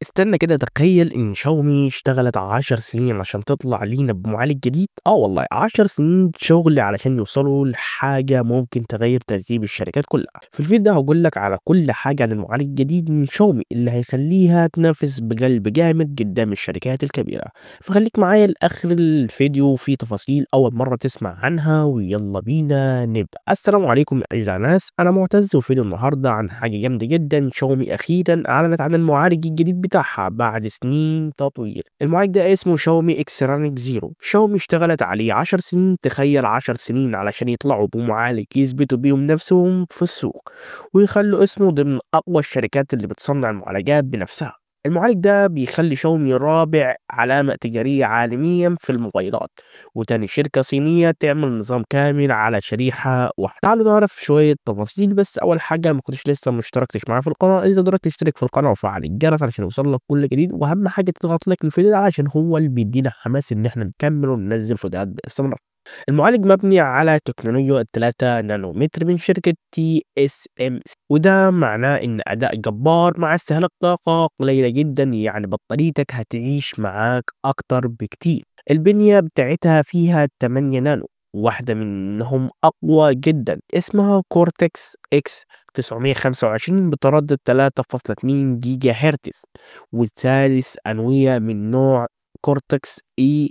استنى كده، تخيل إن شاومي اشتغلت 10 سنين عشان تطلع لينا بمعالج جديد. والله 10 سنين شغل علشان يوصلوا لحاجة ممكن تغير ترتيب الشركات كلها. في الفيديو ده هقول لك على كل حاجة عن المعالج الجديد من شاومي اللي هيخليها تنافس بقلب جامد قدام الشركات الكبيرة. فخليك معايا لآخر الفيديو في تفاصيل أول مرة تسمع عنها، ويلا بينا نبدأ. السلام عليكم يا أعزائي الناس، أنا معتز، وفيديو النهاردة عن حاجة جامدة جدا. شاومي أخيرا أعلنت عن المعالج الجديد بتاعها بعد سنين تطوير. المعالج ده اسمه شاومي اكس رانك زيرو. شاومي اشتغلت عليه 10 سنين، تخيل 10 سنين علشان يطلعوا بمعالج يثبتوا بيهم نفسهم في السوق ويخلوا اسمه ضمن أقوى الشركات اللي بتصنع المعالجات بنفسها. المعالج ده بيخلي شاومي رابع علامة تجارية عالميا في الموبايلات، وتاني شركة صينية تعمل نظام كامل على شريحة واحدة. تعالوا نعرف شوية تفاصيل، بس أول حاجة ما كنتش لسه مشتركتش معايا في القناة، إذا قدرت تشترك في القناة وفعل الجرس علشان يوصل لك كل جديد، وأهم حاجة تضغط لايك للفيديو ده عشان هو اللي بيدينا حماس إن احنا نكمل وننزل فيديوهات باستمرار. المعالج مبني على تكنولوجيا 3 نانومتر من شركة TSMC، وده معناه إن أداء جبار مع استهلاك طاقة قليلة جدا، يعني بطاريتك هتعيش معاك أكتر بكتير. البنية بتاعتها فيها 8 نانو، واحدة منهم أقوى جدا اسمها كورتكس اكس 925 بتردد 3.2 جيجا هرتز، والثالث أنوية من نوع كورتكس اي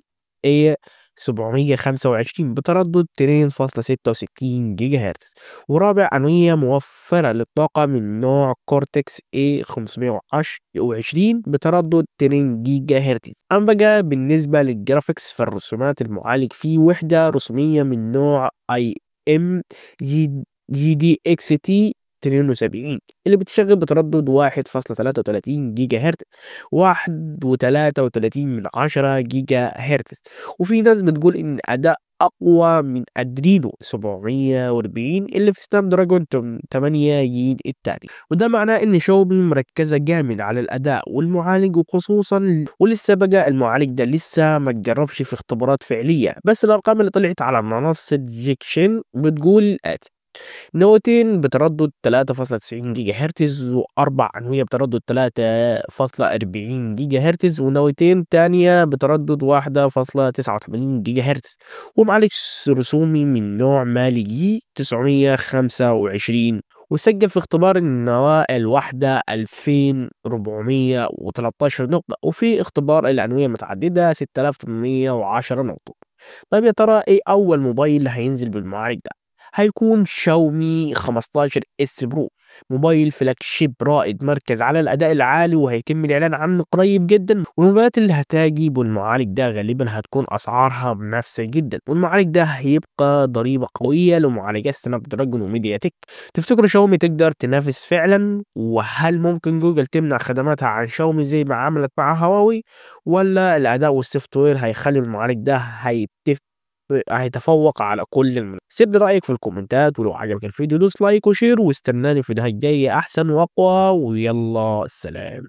725 بتردد 2.66 جيجا هرتز، ورابع أنوية موفرة للطاقة من نوع كورتكس A 520 بتردد 2 جيجا هرتز. أما بقى بالنسبة للجرافيكس فالرسومات، المعالج فيه وحدة رسومية من نوع IM GDXT 72 اللي بتشغل بتردد 1.33 جيجا هرتز، 1.33 جيجا هرتز. وفي ناس بتقول إن أداء أقوى من أدرينو 740 اللي في سناب دراجون 8 جيل التاني، وده معناه إن شاومي مركزة جامد على الأداء والمعالج، وخصوصا ولسه بقى المعالج ده لسه ما اتجربش في اختبارات فعلية، بس الأرقام اللي طلعت على منصة جيكشن بتقول الآتي: نواتين بتردد 3.90 جيجا هرتز، وأربع أنوية بتردد 3.40 جيجا هرتز، ونواتين تانية بتردد 1.89 جيجا هرتز، ومعالج رسومي من نوع مالي جي 925، وسجل في اختبار النواة الواحدة 2413 نقطة، وفي اختبار الأنوية المتعددة 6810 نقطة. طيب يا ترى ايه أول موبايل هينزل بالمعالج ده؟ هيكون شاومي 15 اس برو، موبايل فلاج شيب رائد مركز على الاداء العالي، وهيتم الاعلان عنه قريب جدا. والموبايلات اللي هتجي بالمعالج ده غالبا هتكون اسعارها منافسه جدا، والمعالج ده هيبقى ضريبه قويه لمعالجات سناب دراجون وميديا تك. تفتكروا شاومي تقدر تنافس فعلا؟ وهل ممكن جوجل تمنع خدماتها عن شاومي زي ما عملت مع هواوي؟ ولا الاداء والسوفت وير هيخلي المعالج ده هيتفوق على كل سيب لي رأيك في الكومنتات، ولو عجبك الفيديو دوس لايك وشير، واستناني في الفيديوهات الجاية أحسن وأقوى، ويلا السلام.